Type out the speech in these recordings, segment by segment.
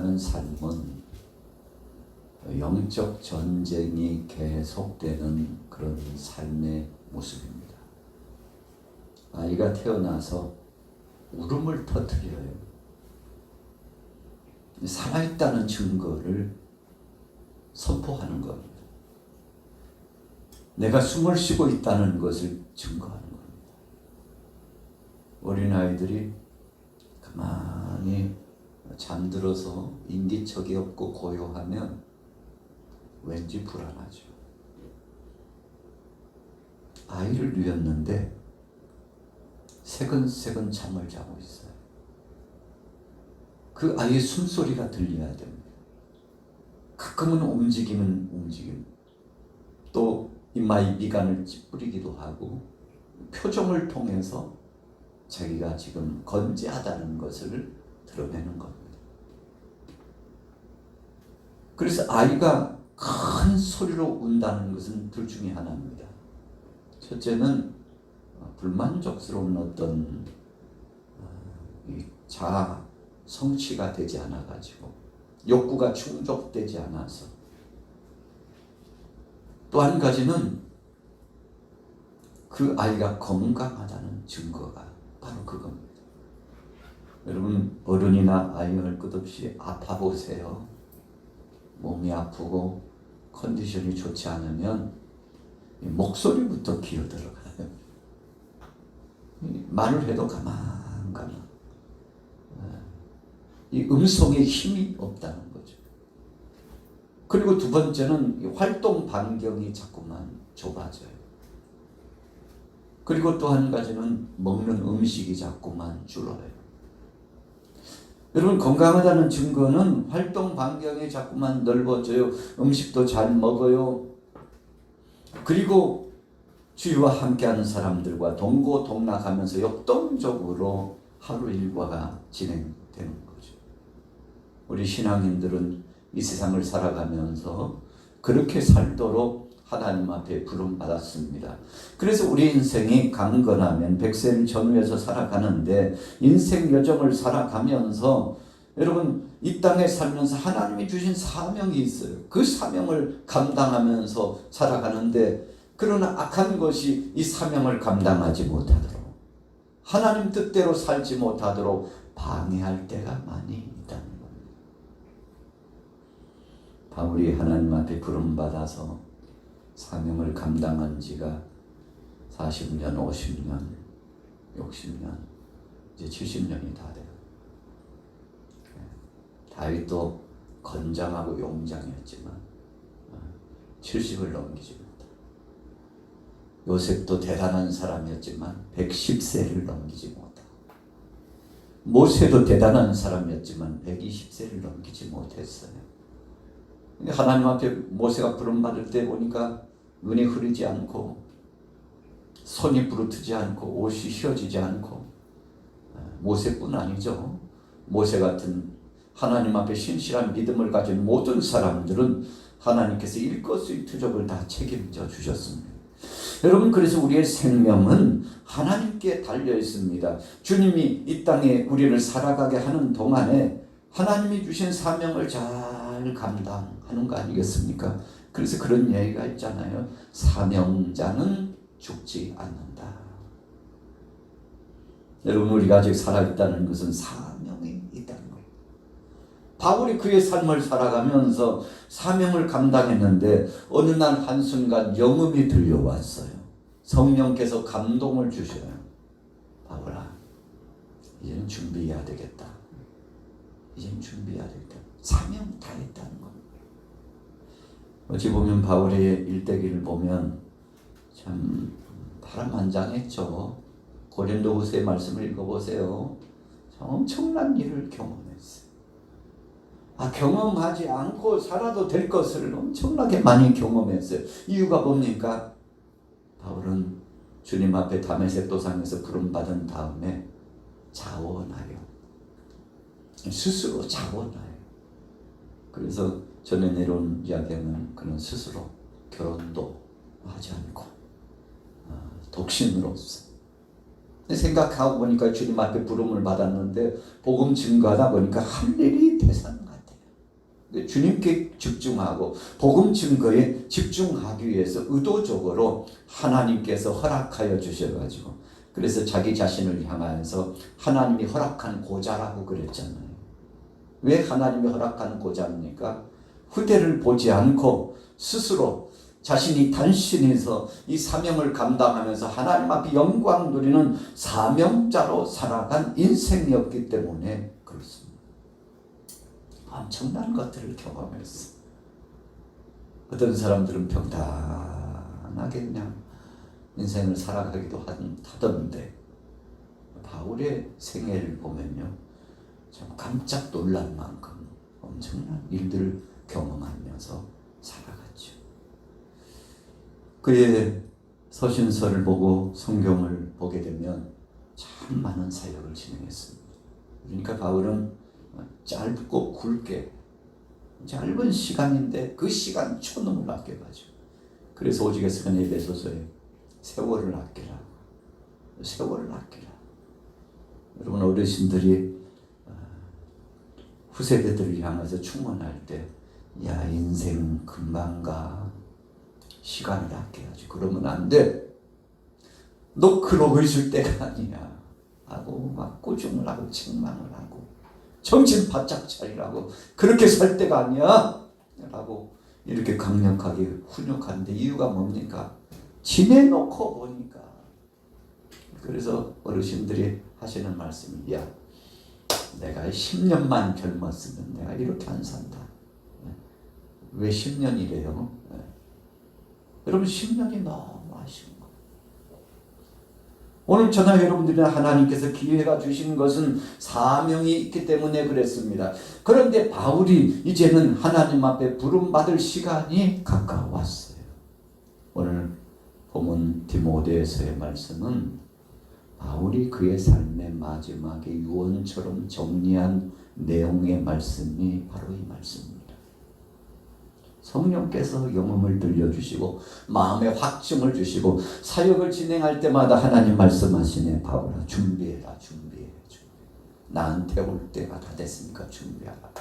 살아가는 삶은 영적 전쟁이 계속되는 그런 삶의 모습입니다. 아이가 태어나서 울음을 터뜨려요. 살아있다는 증거를 선포하는 겁니다. 내가 숨을 쉬고 있다는 것을 증거하는 겁니다. 어린아이들이 가만히 잠들어서 인기척이 없고 고요하면 왠지 불안하죠. 아이를 누였는데 새근새근 잠을 자고 있어요. 그 아이의 숨소리가 들려야 됩니다. 가끔은 움직임, 또 이마에 미간을 찌푸리기도 하고 표정을 통해서 자기가 지금 건재하다는 것을 드러내는 겁니다. 그래서 아이가 큰 소리로 운다는 것은 둘 중에 하나입니다. 첫째는 불만족스러운 어떤 자아 성취가 되지 않아가지고 욕구가 충족되지 않아서, 또 한 가지는 그 아이가 건강하다는 증거가 바로 그겁니다. 여러분, 어른이나 아이를 끝없이 아파 보세요. 몸이 아프고 컨디션이 좋지 않으면 목소리부터 기어들어가요. 말을 해도 가만 이 음성에 힘이 없다는 거죠. 그리고 두 번째는 활동 반경이 자꾸만 좁아져요. 그리고 또 한 가지는 먹는 음식이 자꾸만 줄어요. 여러분, 건강하다는 증거는 활동 반경이 자꾸만 넓어져요. 음식도 잘 먹어요. 그리고 주위와 함께하는 사람들과 동고동락하면서 역동적으로 하루 일과가 진행되는 거죠. 우리 신앙인들은 이 세상을 살아가면서 그렇게 살도록 하나님 앞에 부름받았습니다. 그래서 우리 인생이 강건하면 백세를 전후해서 살아가는데, 인생 여정을 살아가면서 여러분, 이 땅에 살면서 하나님이 주신 사명이 있어요. 그 사명을 감당하면서 살아가는데, 그러나 악한 것이 이 사명을 감당하지 못하도록, 하나님 뜻대로 살지 못하도록 방해할 때가 많이 있다는 겁니다. 바울이 하나님 앞에 부름받아서 사명을 감당한 지가 40년, 50년, 60년, 이제 70년이 다 돼요. 다윗도 건장하고 용장이었지만 70을 넘기지 못하고, 요셉도 대단한 사람이었지만 110세를 넘기지 못하고, 모세도 대단한 사람이었지만 120세를 넘기지 못했어요. 하나님 앞에 모세가 부름받을 때 보니까 눈이 흐리지 않고 손이 부르트지 않고 옷이 휘어지지 않고, 모세뿐 아니죠. 모세 같은 하나님 앞에 신실한 믿음을 가진 모든 사람들은 하나님께서 일거수일투족을 다 책임져 주셨습니다. 여러분, 그래서 우리의 생명은 하나님께 달려 있습니다. 주님이 이 땅에 우리를 살아가게 하는 동안에 하나님이 주신 사명을 잘 감당하는 거 아니겠습니까? 그래서 그런 얘기가 있잖아요. 사명자는 죽지 않는다. 여러분, 우리가 아직 살아있다는 것은 사명이 있다는 거예요. 바울이 그의 삶을 살아가면서 사명을 감당했는데 어느 날 한순간 영음이 들려왔어요. 성령께서 감동을 주셔요. 바울아, 이제는 준비해야 되겠다. 이제는 준비해야 되겠다. 사명 다 했다는 겁니다. 어찌 보면 바울의 일대기를 보면 참 파란만장했죠. 고린도후서의 말씀을 읽어보세요. 엄청난 일을 경험했어요. 경험하지 않고 살아도 될 것을 엄청나게 많이 경험했어요. 이유가 뭡니까? 바울은 주님 앞에 다메섹 도상에서 부름받은 다음에 자원하여, 스스로 자원하여, 그래서 전에 내려온 이야기하면 그는 스스로 결혼도 하지 않고 독신으로서, 생각하고 보니까 주님 앞에 부름을 받았는데 복음 증거하다 보니까 할 일이 대산 같아요. 주님께 집중하고 복음 증거에 집중하기 위해서 의도적으로 하나님께서 허락하여 주셔가지고, 그래서 자기 자신을 향하여서 하나님이 허락한 고자라고 그랬잖아요. 왜 하나님이 허락한 고자입니까? 후대를 보지 않고 스스로 자신이 단신해서 이 사명을 감당하면서 하나님 앞에 영광 누리는 사명자로 살아간 인생이었기 때문에 그렇습니다. 엄청난 것들을 경험했어. 어떤 사람들은 평탄하게 그냥 인생을 살아가기도 하던데, 바울의 생애를 보면요, 참 깜짝 놀랄 만큼 엄청난 일들을 경험하면서 살아갔죠. 그의 서신서를 보고 성경을 보게 되면 참 많은 사역을 진행했습니다. 그러니까 바울은 짧고 굵게, 짧은 시간인데 그 시간 초놈을 아껴가죠. 그래서 오직에서는 에베소서에 세월을 아끼라, 세월을 아끼라. 여러분, 어르신들이 후세대들을 향해서 충원할 때, 야, 인생 금방 가, 시간을 아껴야지, 그러면 안 돼, 너 그러고 있을 때가 아니야 하고 막 꾸중을 하고 책망을 하고 정신 바짝 차리라고, 그렇게 살 때가 아니야 라고 이렇게 강력하게 훈육하는데, 이유가 뭡니까? 지내놓고 보니까. 그래서 어르신들이 하시는 말씀이, 야, 내가 10년만 젊었으면 내가 이렇게 안 산다. 왜 10년이래요? 여러분, 10년이 너무 아쉬운 거예요. 오늘 저녁 여러분들이나 하나님께서 기회가 주신 것은 사명이 있기 때문에 그랬습니다. 그런데 바울이 이제는 하나님 앞에 부름받을 시간이 가까웠어요. 오늘 본문 디모데서의 말씀은 바울이 그의 삶의 마지막에 유언처럼 정리한 내용의 말씀이 바로 이 말씀입니다. 성령께서 영음을 들려주시고 마음의 확증을 주시고 사역을 진행할 때마다 하나님 말씀하시네. 바울아, 준비해라, 준비해. 나한테 올 때가 다 됐으니까 준비하라.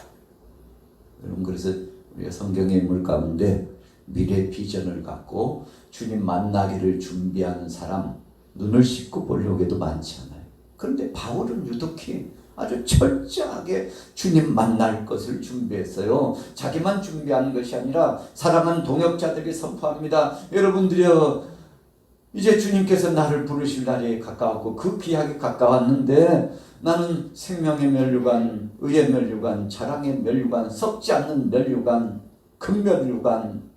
여러분, 그래서 우리가 성경의 인물 가운데 미래 비전을 갖고 주님 만나기를 준비하는 사람, 눈을 씻고 보려고 해도 많지 않아요. 그런데 바울은 유독히 아주 철저하게 주님 만날 것을 준비했어요. 자기만 준비하는 것이 아니라 사랑하는 동역자들이 선포합니다. 여러분들이여, 이제 주님께서 나를 부르실 날이 가까웠고 그 기약이 가까웠는데, 나는 생명의 면류관, 의의 면류관, 자랑의 면류관, 썩지 않는 면류관, 금면류관,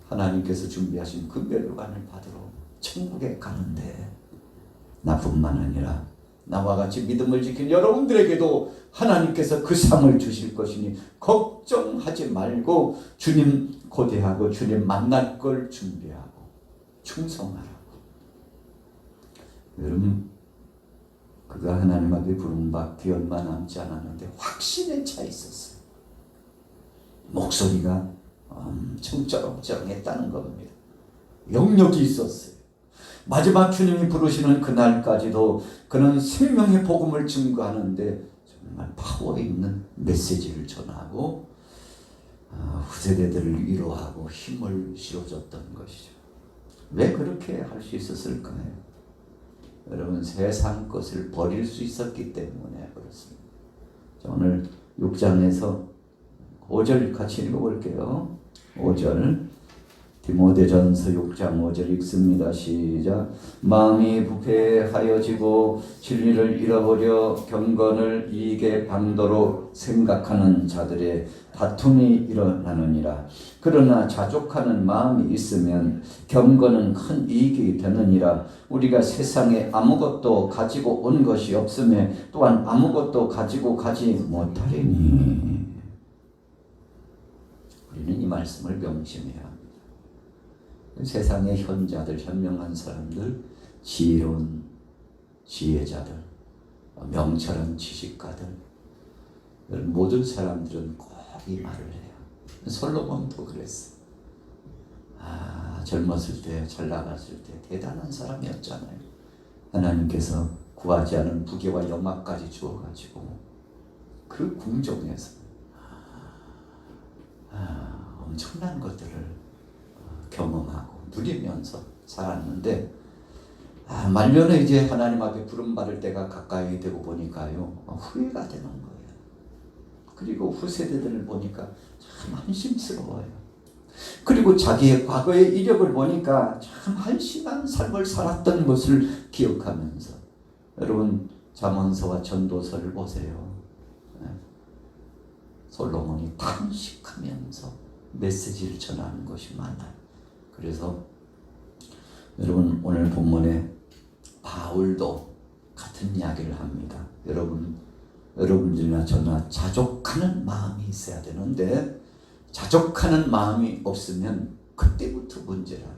하나님께서 준비하신 그 면류관을 받으러 천국에 가는데, 나뿐만 아니라 나와 같이 믿음을 지킨 여러분들에게도 하나님께서 그 상을 주실 것이니 걱정하지 말고 주님 고대하고 주님 만날 걸 준비하고 충성하라고. 여러분, 그가 하나님 앞에 부름받기 얼마 남지 않았는데 확신에 차 있었어요. 목소리가 엄청 쩌렁쩌렁했다는 겁니다. 영역이 있었어요. 마지막 주님이 부르시는 그날까지도 그는 생명의 복음을 증거하는데 정말 파워 있는 메시지를 전하고 후세대들을 위로하고 힘을 실어줬던 것이죠. 왜 그렇게 할 수 있었을까요? 여러분, 세상 것을 버릴 수 있었기 때문에 그렇습니다. 자, 오늘 6장에서 5절 같이 읽어볼게요. 5절, 디모데전서 6장 5절 읽습니다. 시작. 마음이 부패하여지고 진리를 잃어버려 경건을 이익의 방도로 생각하는 자들의 다툼이 일어나느니라. 그러나 자족하는 마음이 있으면 경건은 큰 이익이 되느니라. 우리가 세상에 아무것도 가지고 온 것이 없음에 또한 아무것도 가지고 가지 못하리니. 우리는 이 말씀을 명심해야 합니다. 세상의 현자들, 현명한 사람들, 지혜로운 지혜자들, 명철한 지식가들, 모든 사람들은 꼭 이 말을 해요. 솔로몬도 그랬어. 젊었을 때, 잘 나갔을 때 대단한 사람이었잖아요. 하나님께서 구하지 않은 부귀와 영화까지 주어가지고 그 궁정에서 엄청난 것들을 경험하고 누리면서 살았는데 말년에 이제 하나님 앞에 부름받을 때가 가까이 되고 보니까요 후회가 되는 거예요. 그리고 후세대들을 보니까 참 한심스러워요. 그리고 자기의 과거의 이력을 보니까 참 한심한 삶을 살았던 것을 기억하면서 여러분 잠언서와 전도서를 보세요. 솔로몬이 탄식하면서 메시지를 전하는 것이 많아요. 그래서 여러분 오늘 본문에 바울도 같은 이야기를 합니다. 여러분들이나 저나 자족하는 마음이 있어야 되는데 자족하는 마음이 없으면 그때부터 문제라요.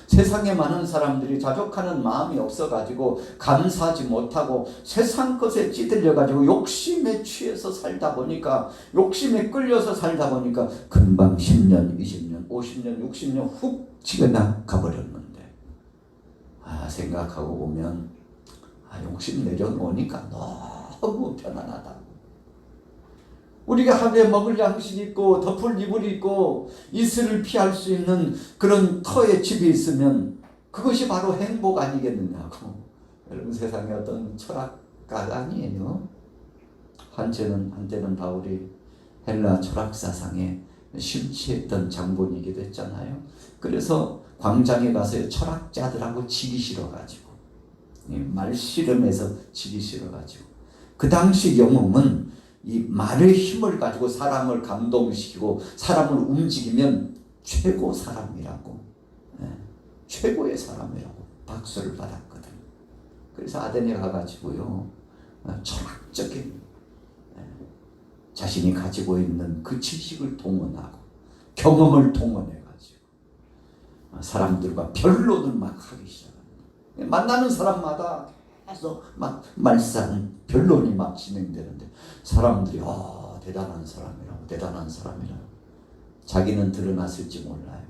세상에 많은 사람들이 자족하는 마음이 없어가지고 감사하지 못하고 세상 것에 찌들려가지고 욕심에 취해서 살다 보니까 욕심에 끌려서 살다 보니까 금방 10년, 20년, 50년, 60년 훅 지나 가버렸는데 생각하고 보면 욕심 내려놓으니까 너무 편안하다고. 우리가 하루에 먹을 양식 있고 덮을 이불 있고 이슬을 피할 수 있는 그런 터의 집이 있으면 그것이 바로 행복 아니겠느냐고. 여러분 세상에 어떤 철학가가 아니에요. 한때는 바울이 헬라 철학 사상에 심취했던 장본이기도 했잖아요. 그래서 광장에 가서 철학자들하고 지기 싫어가지고 말씨름해서 지기 싫어가지고 그 당시 영웅은 이 말의 힘을 가지고 사람을 감동시키고 사람을 움직이면 최고 사람이라고 최고의 사람이라고 박수를 받았거든. 그래서 아테네 가가지고요 철학적인 자신이 가지고 있는 그 지식을 동원하고 경험을 동원해가지고 사람들과 변론을 막 하기 시작합니다. 만나는 사람마다 계속 막 말싸움 변론이 막 진행되는데 사람들이 대단한 사람이라고 자기는 드러났을지 몰라요.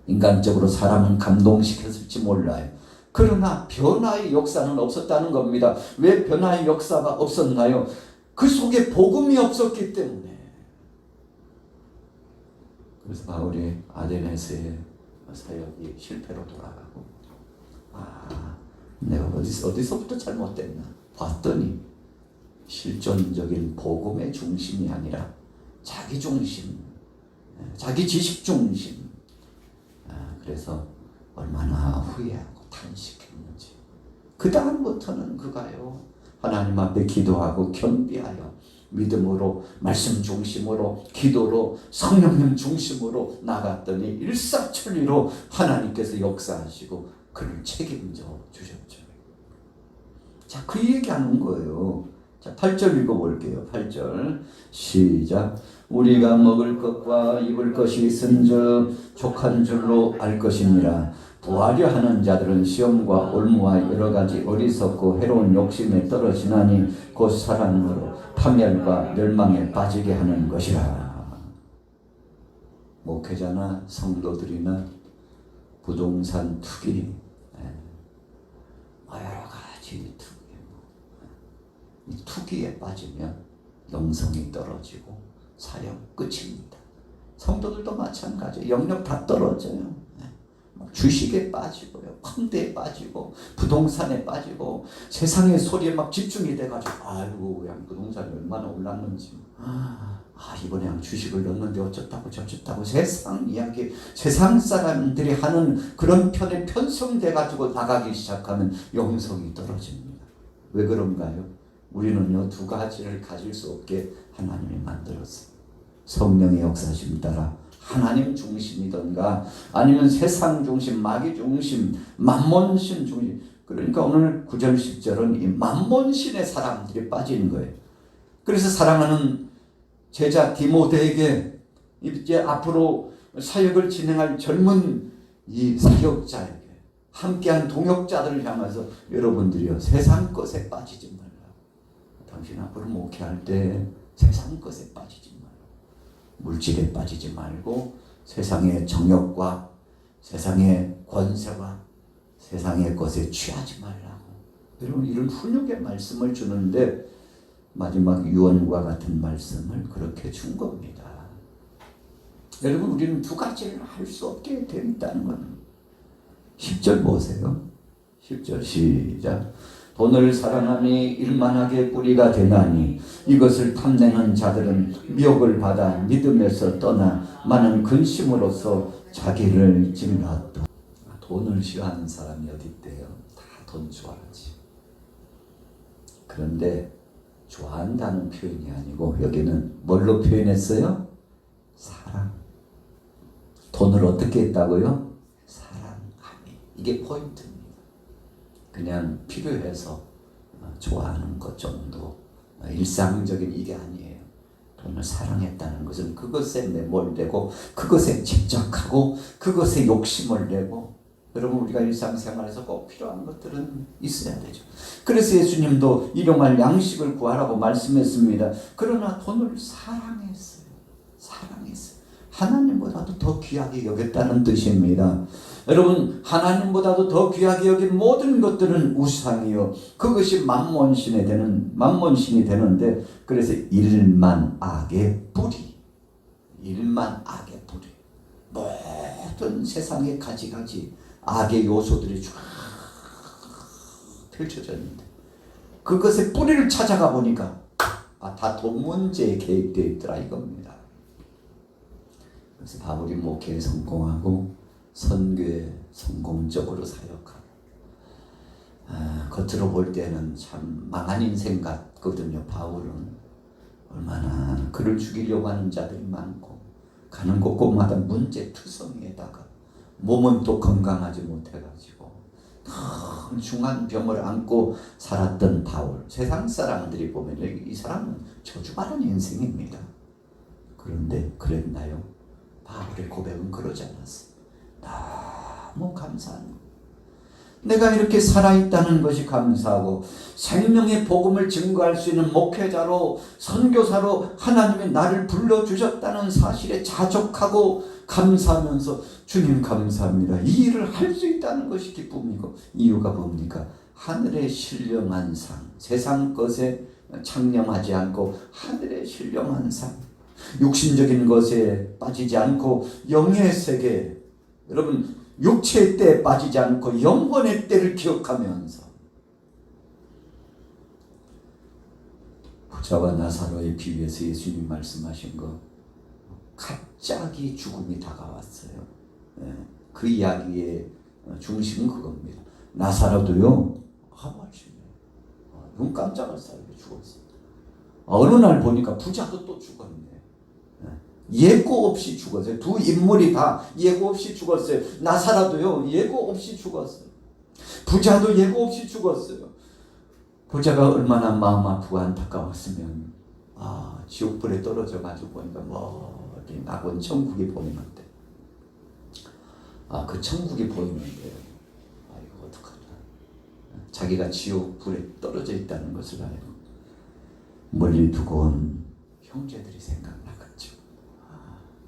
인간적으로 사람은 감동시켰을지 몰라요. 그러나 변화의 역사는 없었다는 겁니다. 왜 변화의 역사가 없었나요? 그 속에 복음이 없었기 때문에. 그래서 바울이 아데네스의 사역이 실패로 돌아가고 내가 어디서부터 잘못됐나 봤더니 실존적인 복음의 중심이 아니라 자기 중심, 자기 지식 중심. 그래서 얼마나 후회하고 탄식했는지. 그 다음부터는 그가요 하나님 앞에 기도하고 겸비하여 믿음으로 말씀 중심으로 기도로 성령님 중심으로 나갔더니 일사천리로 하나님께서 역사하시고 그를 책임져 주셨죠. 자, 그 얘기하는 거예요. 자, 8절 읽어볼게요. 8절 시작. 우리가 먹을 것과 입을 것이 있은즉 족한 줄로 알 것이니라. 부하려 하는 자들은 시험과 올무와 여러 가지 어리석고 해로운 욕심에 떨어지나니 곧 사랑으로 파멸과 멸망에 빠지게 하는 것이라. 목회자나 성도들이나 부동산 투기, 여러 가지 투기, 이 투기에 빠지면 영성이 떨어지고 사역 끝입니다. 성도들도 마찬가지예요. 영역 다 떨어져요. 주식에 빠지고요, 펀드에 빠지고 부동산에 빠지고 세상의 소리에 막 집중이 돼가지고 그냥 부동산이 얼마나 올랐는지 이번에 주식을 넣었는데 어쩌다고 저쩌다고 세상 이야기, 세상 사람들이 하는 그런 편에 편성돼가지고 나가기 시작하면 영성이 떨어집니다. 왜 그런가요? 우리는요 두 가지를 가질 수 없게 하나님이 만들었어요. 성령의 역사심 따라 하나님 중심이던가 아니면 세상 중심, 마귀 중심, 만몬신 중심. 그러니까 오늘 9절 10절은 이 만몬신의 사람들이 빠지는 거예요. 그래서 사랑하는 제자 디모데에게 이제 앞으로 사역을 진행할 젊은 이 사역자에게 함께한 동역자들을 향해서 여러분들이요 세상 것에 빠지지 말라고. 당신 앞으로 목회할 때 세상 것에 빠지지 말라고. 물질에 빠지지 말고 세상의 정욕과 세상의 권세와 세상의 것에 취하지 말라고. 여러분 이런 훈육의 말씀을 주는데 마지막 유언과 같은 말씀을 그렇게 준 겁니다. 여러분 우리는 두 가지를 할 수 없게 된다는 겁니다. 10절 보세요. 10절 시작. 돈을 사랑함이 일만하게 뿌리가 되나니 이것을 탐내는 자들은 미혹을 받아 믿음에서 떠나 많은 근심으로써 자기를 찔렀다. 돈을 싫어하는 사람이 어디 있대요? 다 돈 좋아하지. 그런데 좋아한다는 표현이 아니고 여기는 뭘로 표현했어요? 사랑. 돈을 어떻게 했다고요? 사랑함이. 이게 포인트입니다. 그냥 필요해서 좋아하는 것 정도, 일상적인 이게 아니에요. 돈을 사랑했다는 것은 그것에 매몰되고 그것에 집착하고 그것에 욕심을 내고. 여러분 우리가 일상생활에서 꼭 필요한 것들은 있어야 되죠. 그래서 예수님도 일용할 양식을 구하라고 말씀했습니다. 그러나 돈을 사랑했어요. 사랑했어요. 하나님보다도 더 귀하게 여겼다는 뜻입니다. 여러분 하나님보다도 더 귀하게 여긴 모든 것들은 우상이요 그것이 만몬신이 되는데 그래서 일만 악의 뿌리, 일만 악의 뿌리, 모든 세상의 가지가지 악의 요소들이 쫙 펼쳐져 있는데 그것의 뿌리를 찾아가 보니까 다 돈 문제에 개입되어 있더라 이겁니다. 그래서 바울이 목회에 성공하고 선교에 성공적으로 사역하고 겉으로 볼 때는 참 망한 인생 같거든요. 바울은 얼마나 그를 죽이려고 하는 자들이 많고 가는 곳곳마다 문제투성이에다가 몸은 또 건강하지 못해가지고 중한 병을 안고 살았던 바울. 세상 사람들이 보면 이 사람은 저주받은 인생입니다. 그런데 그랬나요? 바울의 고백은 그러지 않았어요. 너무 감사한 거. 내가 이렇게 살아있다는 것이 감사하고 생명의 복음을 증거할 수 있는 목회자로 선교사로 하나님이 나를 불러주셨다는 사실에 자족하고 감사하면서 주님 감사합니다. 이 일을 할 수 있다는 것이 기쁨이고 이유가 뭡니까? 하늘의 신령한 상, 세상 것에 창념하지 않고 하늘의 신령한 상, 육신적인 것에 빠지지 않고 영의 세계, 여러분 육체의 때에 빠지지 않고 영혼의 때를 기억하면서 부자와 나사로의 비유에서 예수님이 말씀하신 거 갑자기 죽음이 다가왔어요. 그 이야기의 중심은 그겁니다. 나사로도요 눈 깜짝할 사이에 죽었어요. 어느 날 보니까 부자도 또 죽었네. 예고 없이 죽었어요. 두 인물이 다 예고 없이 죽었어요. 나사로도요 예고 없이 죽었어요. 부자도 예고 없이 죽었어요. 부자가 얼마나 마음 아프고 안타까웠으면 지옥불에 떨어져 가지고 보니까 멀리 낙원 천국이 보이는데 그 천국이 보이는데 이거 어떡하냐. 자기가 지옥불에 떨어져 있다는 것을 알고 멀리 두고 온 형제들이 생각나겠죠.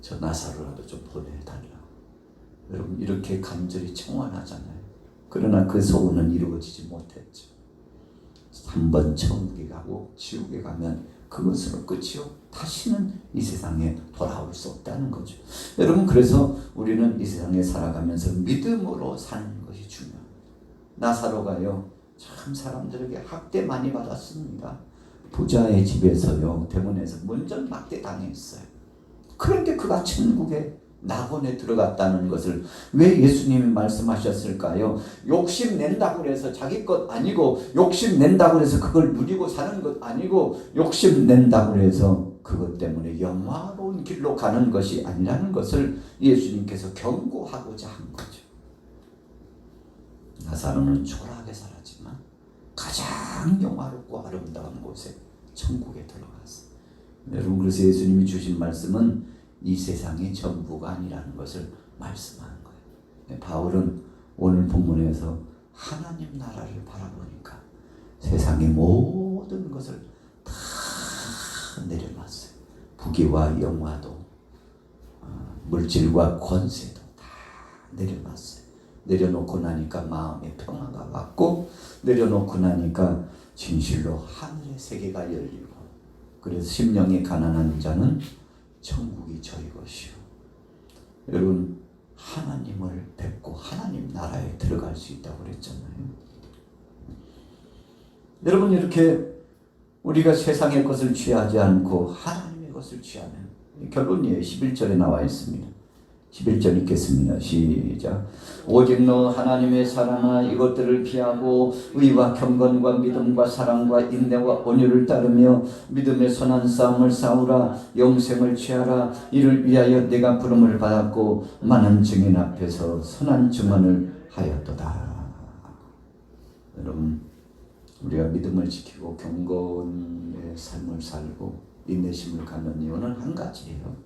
저 나사로라도 좀 보내달라. 여러분 이렇게 간절히 청원하잖아요. 그러나 그 소원은 이루어지지 못했죠. 한 번 천국에 가고 지옥에 가면 그것으로 끝이요. 다시는 이 세상에 돌아올 수 없다는 거죠. 여러분 그래서 우리는 이 세상에 살아가면서 믿음으로 사는 것이 중요합니다. 나사로가요 참 사람들에게 학대 많이 받았습니다. 부자의 집에서요 대문에서 문전 막대 당했어요. 그런데 그가 천국에 낙원에 들어갔다는 것을 왜 예수님이 말씀하셨을까요? 욕심낸다고 해서 자기 것 아니고 욕심낸다고 해서 그걸 누리고 사는 것 아니고 욕심낸다고 해서 그것 때문에 영화로운 길로 가는 것이 아니라는 것을 예수님께서 경고하고자 한 거죠. 나사로는 초라하게 살았지만 가장 영화롭고 아름다운 곳에 천국에 들어갔어요. 여러분 그래서 예수님이 주신 말씀은 이 세상의 전부가 아니라는 것을 말씀하는 거예요. 바울은 오늘 본문에서 하나님 나라를 바라보니까 세상의 모든 것을 다 내려놨어요. 부귀와 영화도 물질과 권세도 다 내려놨어요. 내려놓고 나니까 마음의 평화가 왔고 내려놓고 나니까 진실로 하늘의 세계가 열리고 그래서 심령이 가난한 자는 천국이 저희 것이요 여러분 하나님을 뵙고 하나님 나라에 들어갈 수 있다고 그랬잖아요. 여러분 이렇게 우리가 세상의 것을 취하지 않고 하나님의 것을 취하면 결론이에요. 11절에 나와 있습니다. 11절 읽겠습니다. 시작. 오직 너 하나님의 사랑아 이것들을 피하고 의와 경건과 믿음과 사랑과 인내와 온유를 따르며 믿음의 선한 싸움을 싸우라. 영생을 취하라. 이를 위하여 내가 부름을 받았고 많은 증인 앞에서 선한 증언을 하였도다. 여러분 우리가 믿음을 지키고 경건의 삶을 살고 인내심을 갖는 이유는 한 가지예요.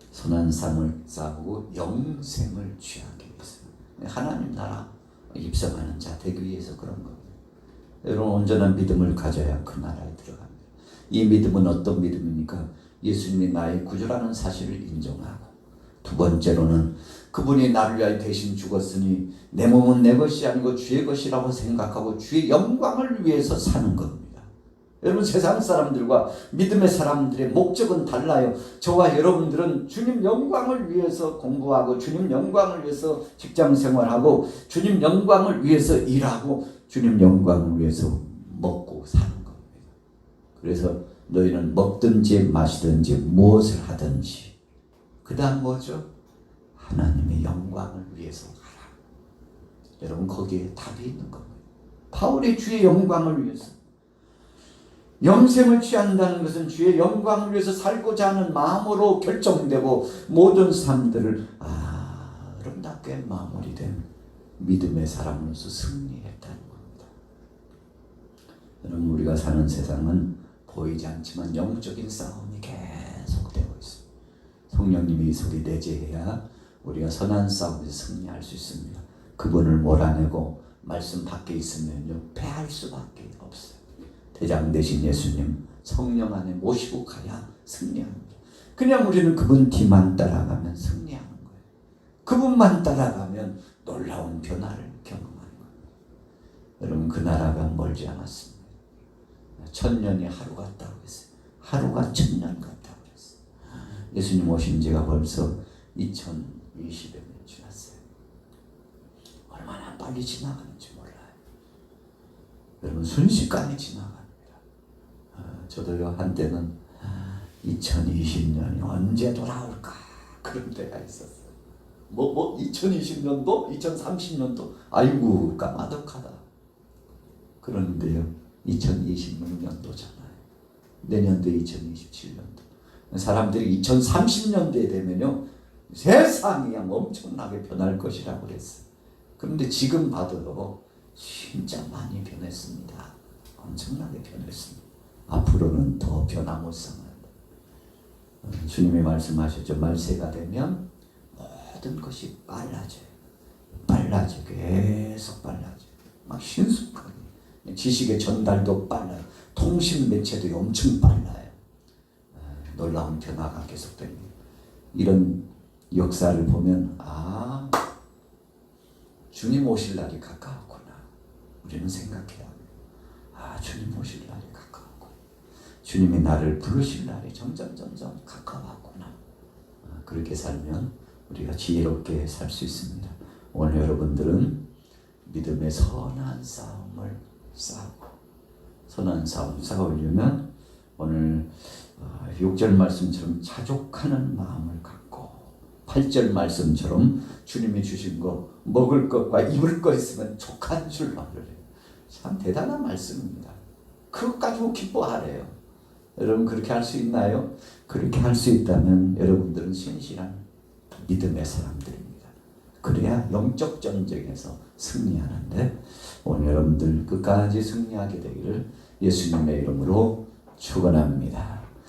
선한 삶을 싸우고 영생을 취하기 위해서. 하나님 나라 입성하는 자 되기 위해서 그런 겁니다. 여러분 온전한 믿음을 가져야 그 나라에 들어갑니다. 이 믿음은 어떤 믿음입니까? 예수님이 나의 구주라는 사실을 인정하고, 두 번째로는 그분이 나를 위하여 대신 죽었으니 내 몸은 내 것이 아니고 주의 것이라고 생각하고 주의 영광을 위해서 사는 겁니다. 여러분 세상 사람들과 믿음의 사람들의 목적은 달라요. 저와 여러분들은 주님 영광을 위해서 공부하고 주님 영광을 위해서 직장 생활하고 주님 영광을 위해서 일하고 주님 영광을 위해서 먹고 사는 겁니다. 그래서 너희는 먹든지 마시든지 무엇을 하든지 그 다음 뭐죠? 하나님의 영광을 위해서 하라. 여러분 거기에 답이 있는 겁니다. 바울이 주의 영광을 위해서, 영생을 취한다는 것은 주의 영광을 위해서 살고자 하는 마음으로 결정되고 모든 삶들을 아름답게 마무리된 믿음의 사람으로서 승리했다는 겁니다. 여러분 우리가 사는 세상은 보이지 않지만 영적인 싸움이 계속되고 있습니다. 성령님이 이 속에 내재해야 우리가 선한 싸움에서 승리할 수 있습니다. 그분을 몰아내고 말씀 밖에 있으면요 패할 수밖에 없어요. 대장 되신 예수님 성령 안에 모시고 가야 승리합니다. 그냥 우리는 그분 뒤만 따라가면 승리하는 거예요. 그분만 따라가면 놀라운 변화를 경험하는 거예요. 여러분 그 나라가 멀지 않았습니다. 1000년이 하루 같다고 했어요. 하루가 1000년 같다고 했어요. 예수님 오신 지가 벌써 2020여 년 지났어요. 얼마나 빨리 지나가는지 몰라요. 여러분 순식간에 지나갑니다. 저도요 한때는 2020년이 언제 돌아올까 그런 때가 있었어요. 2020년도 2030년도 아이고 까마득하다. 그런데요 2026년도잖아요. 내년도 2027년도. 사람들이 2030년도에 되면요 세상이 그냥 엄청나게 변할 것이라고 그랬어요. 그런데 지금 봐도요 진짜 많이 변했습니다. 엄청나게 변했습니다. 앞으로는 더 변화무쌍합니다. 주님이 말씀하셨죠. 말세가 되면 모든 것이 빨라져요. 빨라져. 계속 빨라져. 막 신속하게. 지식의 전달도 빨라요. 통신 매체도 엄청 빨라요. 놀라운 변화가 계속됩니다. 이런 역사를 보면 주님 오실 날이 가까웠구나. 우리는 생각해야 합니다. 주님 오실 날이 가까웠구나. 주님이 나를 부르실 날이 점점 가까웠구나. 그렇게 살면 우리가 지혜롭게 살 수 있습니다. 오늘 여러분들은 믿음의 선한 싸움을 싸우고, 선한 싸움 싸우려면 오늘 6절 말씀처럼 자족하는 마음을 갖고 8절 말씀처럼 주님이 주신 거 먹을 것과 입을 것 있으면 족한 줄 말을 해요. 참 대단한 말씀입니다. 그것 가지고 기뻐하래요. 여러분 그렇게 할 수 있나요? 그렇게 할 수 있다면 여러분들은 신실한 믿음의 사람들입니다. 그래야 영적 전쟁에서 승리하는데 오늘 여러분들 끝까지 승리하게 되기를 예수님의 이름으로 축원합니다.